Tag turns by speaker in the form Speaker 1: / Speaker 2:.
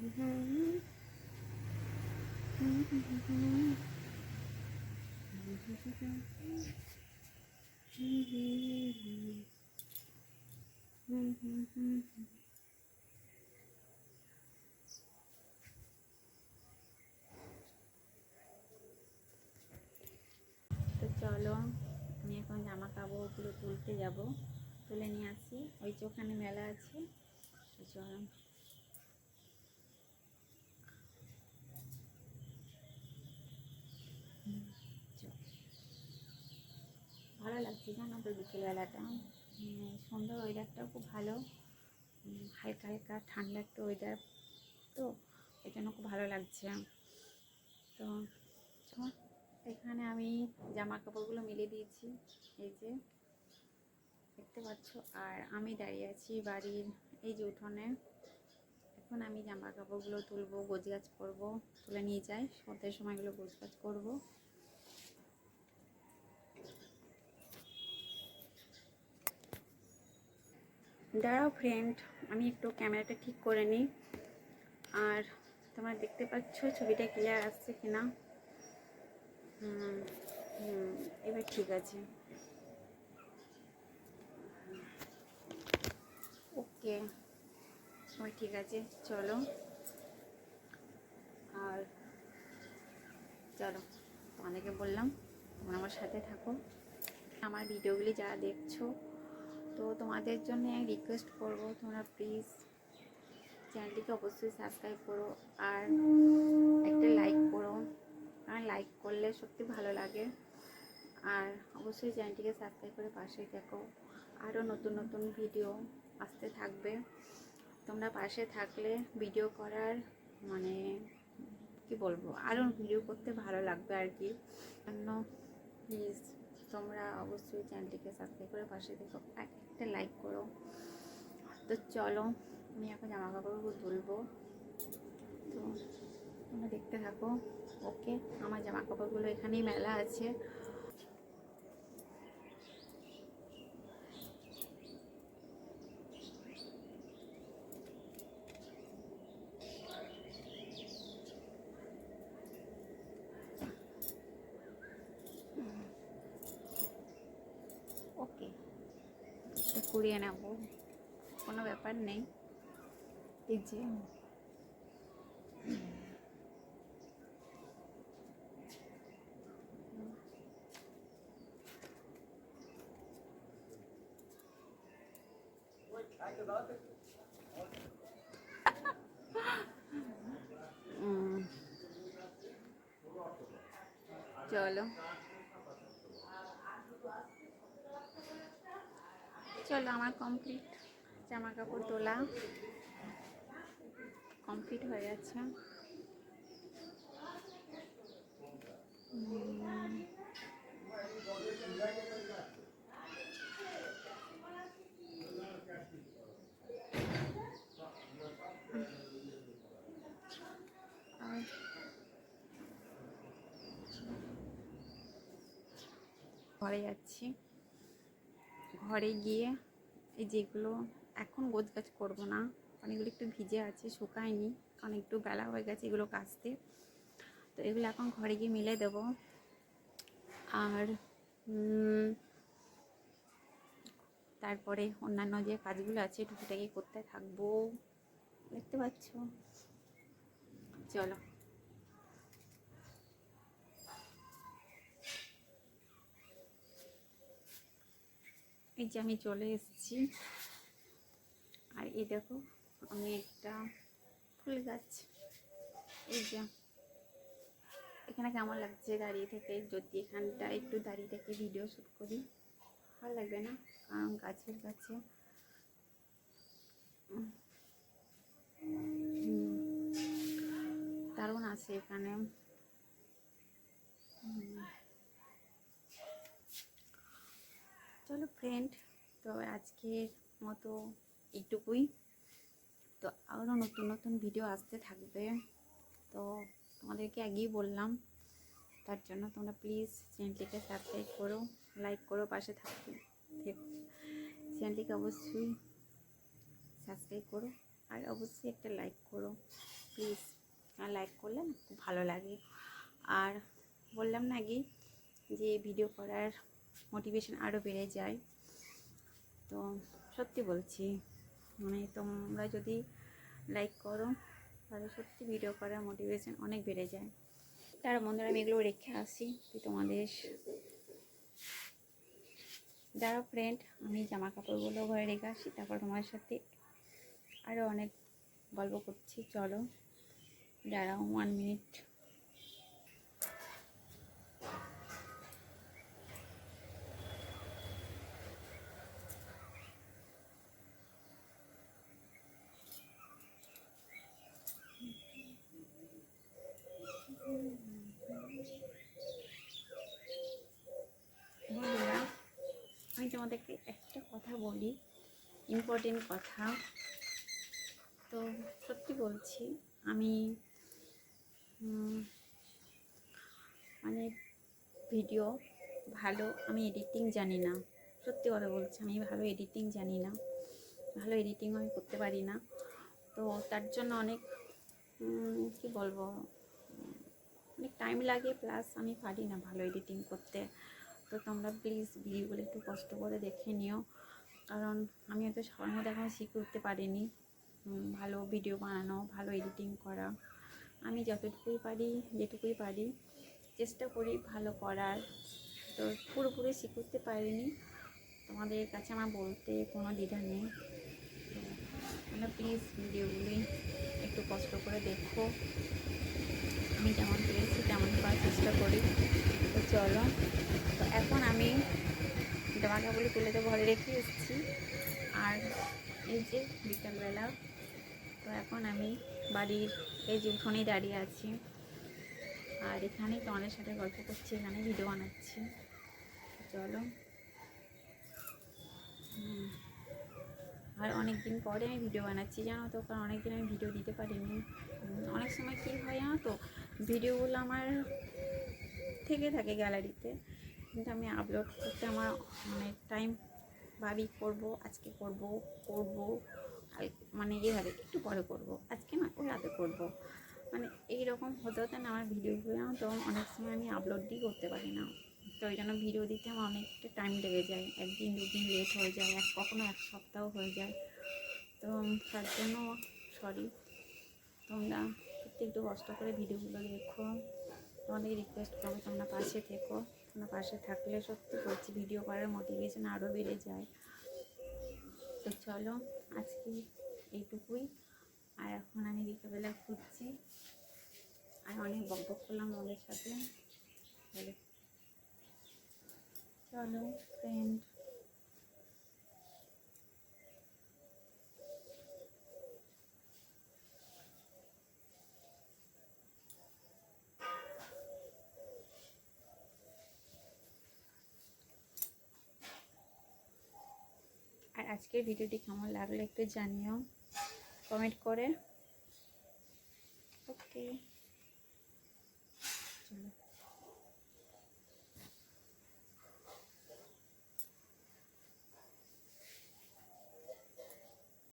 Speaker 1: তো চলো, আমি এখন জামা কাপড়গুলো তুলতে যাব, তুলে নিয়ে আসি। ওই যে ওখানে মেলা আছে, চলো। ভালো লাগছে জানো তো বিকেলবেলাটা, সুন্দর ওয়েদারটাও খুব ভালো, হালকা হালকা ঠান্ডা একটা ওয়েদার, তো এই জন্য খুব ভালো লাগছে। তো এখানে আমি জামা কাপড়গুলো মেলে দিয়েছি, এই যে দেখতে পাচ্ছ। আর আমি দাঁড়িয়ে আছি বাড়ির এই যে উঠোনে। এখন আমি জামা কাপড়গুলো তুলবো, গোছগাছ করবো, তুলে নিয়ে যাই, সন্ধ্যের সময়গুলো গোছগাছ করবো। দাঁড়াও ফ্রেন্ড, আমি একটু ক্যামেরাটা ঠিক করে নিই। আর তোমরা দেখতে পাচ্ছ ছবিটা ক্লিয়ার আসছে কিনা? এবার ঠিক আছে, ওকে, সবাই ঠিক আছে। চলো, আর চলো, তোমাদেরকে বললাম তোমরা আমার সাথে থাকো। আমার ভিডিওগুলি যারা দেখছো, তো তোমাদের জন্য রিকোয়েস্ট করবো, তোমরা প্লিজ চ্যানেলটিকে অবশ্যই সাবস্ক্রাইব করো আর একটা লাইক করো, কারণ লাইক করলে সত্যি ভালো লাগে। আর অবশ্যই চ্যানেলটিকে সাবস্ক্রাইব করে পাশে থাকো, আরও নতুন নতুন ভিডিও আসতে থাকবে। তোমরা পাশে থাকলে ভিডিও করার মানে কি বলবো, আরও ভিডিও করতে ভালো লাগবে আর কি। জন্য প্লিজ তোমরা অবশ্যই চ্যানেলটিকে সাবস্ক্রাইব করে পাশে থেকো, একটা লাইক করো। তো চলো, আমি এখন জামা কাপড়গুলো তুলবো, তো তোমরা দেখতে থাকো। ওকে, আমার জামা কাপড়গুলো এখানেই মেলা আছে। ওকে, কুড়িয়ে নেবো, কোনো ব্যাপার নেই। এই যে চলো চলো, আমার কমপ্লিট, জামা কাপড় তোলা কমপ্লিট হয়ে গেছে। আর ঘরে যাচ্ছি, ঘরে গিয়ে এই যেগুলো এখন গোছগাছ করবো না, অনেকগুলো একটু ভিজে আছে, শুকায়নি, কারণ একটু বেলা হয়ে গেছে এগুলো কাচতে। তো এগুলো এখন ঘরে গিয়ে মিলে দেব। আর তারপরে অন্যান্য যে কাজগুলো আছে টুকিটাকি করতে থাকবো, দেখতে পাচ্ছ। চলো, এই যে আমি চলে এসেছি। আর এই দেখো, আমি একটা ফুল গাছ, এই যে এখানে কেমন লাগছে দাঁড়িয়ে থেকে, যদি এখানটা একটু দাঁড়িয়ে থেকে ভিডিও শ্যুট করি ভালো লাগবে না? কারণ গাছের কাছে দারুণ আছে এখানে। চলো ফ্রেন্ড, তো আজকের মতো এইটুকুই। তো আরও নতুন নতুন ভিডিও আসতে থাকবে, তো তোমাদেরকে আগেই বললাম, তার জন্য তোমরা প্লিজ চ্যানেলটিকে সাবস্ক্রাইব করো, লাইক করো, পাশে থাকবে, চ্যানেলটিকে অবশ্যই সাবস্ক্রাইব করো আর অবশ্যই একটা লাইক করো প্লিজ। প্লিজ লাইক করলে না খুব ভালো লাগে। আর বললাম না কি যে ভিডিও করার মোটিভেশন আরও বেড়ে যায়। তো সত্যি বলছি, মানে তোমরা যদি লাইক করো তাহলে সত্যি ভিডিও করার মোটিভেশন অনেক বেড়ে যায়। তার বন্ধুরা আমি এগুলো রেখে আসি তোমাদের যারা ফ্রেন্ড, আমি জামা কাপড়গুলো ঘরে রেখে আসি, তারপর তোমার সাথে আরও অনেক গল্প করছি। চলো দাঁড়াও 1 মিনিট। বন্ধুরা আমি তোমাদেরকে একটা কথা বলি, ইম্পর্টেন্ট কথা। তো সত্যি বলছি, আমি মানে ভিডিও ভালো আমি এডিটিং জানি না। সত্যি কথা বলছি, আমি ভালো এডিটিং জানি না, ভালো এডিটিংও আমি করতে পারি না। তো তার জন্য অনেক কি বলবো, অনেক টাইম লাগে, প্লাস আমি পারি না ভালো এডিটিং করতে। তো তোমরা প্লিজ ভিডিওগুলো একটু কষ্ট করে দেখে নিও, কারণ আমি হয়তো সবার মধ্যে এখন শিখে উঠতে পারিনি ভালো ভিডিও বানানো, ভালো এডিটিং করা। আমি যতটুকুই পারি, যেটুকুই পারি চেষ্টা করি ভালো করার। তো পুরোপুরি শিখে উঠতে পারিনি, তোমাদের কাছে আমার বলতে কোনো দ্বিধা নেই। তো তোমরা প্লিজ ভিডিওগুলি একটু কষ্ট করে দেখো, আমি যেমন পেরেছি তেমন করার চেষ্টা করি। তো চলো, তো এখন আমি জামা কাপড় তুলে তো ঘরে রেখে এসেছি, আর এই যে বিকালবেলা। তো এখন আমি বাড়ির এই যে উঠোনেই দাঁড়িয়ে আছি, আর এখানেই তোমাদের সাথে গল্প করছি, এখানে ভিডিও বানাচ্ছি। চলো, আর অনেক দিন পরে আমি ভিডিও বানাচ্ছি জানো তো, কারণ অনেক দিন আমি ভিডিও দিতে পারিনি। অনেক সময় কী হয় জানো তো, ভিডিওগুলো আমার থেকে থাকে গ্যালারিতে, কিন্তু আমি আপলোড করতে আমার অনেক টাইম ভাবি করবো, আজকে করবো মানে এইভাবে একটু পরে করবো, আজকে না ওই রাতে করবো, মানে এইরকম হতে হতে না আমার ভিডিওগুলো তো অনেক সময় আমি আপলোডই করতে পারি না। তো ওই জন্য ভিডিও দিতে আমার অনেকটা টাইম লেগে যায়, 1 দিন 2 দিন লেট হয়ে যায়, কখনো 1 সপ্তাহ হয়ে যায়। তো তার জন্য সরি, তোমরা সত্যি একটু কষ্ট করে ভিডিওগুলো দেখো, তোমাদের রিকোয়েস্ট করবো তোমরা পাশে থেকো। তোমরা পাশে থাকলে সত্যি বলছি ভিডিও করার মোটিভেশন আরও বেড়ে যায়। তো চলো আজকে এইটুকুই, আর এখন আমি বিকেলবেলা ঘুরছি, আর অনেক বক করলাম ওদের সাথে। চলো ফ্রেন্ড, আর আজকের ভিডিওটি কেমন লাগলো একটু জানিও কমেন্ট করে। ওকে চলো।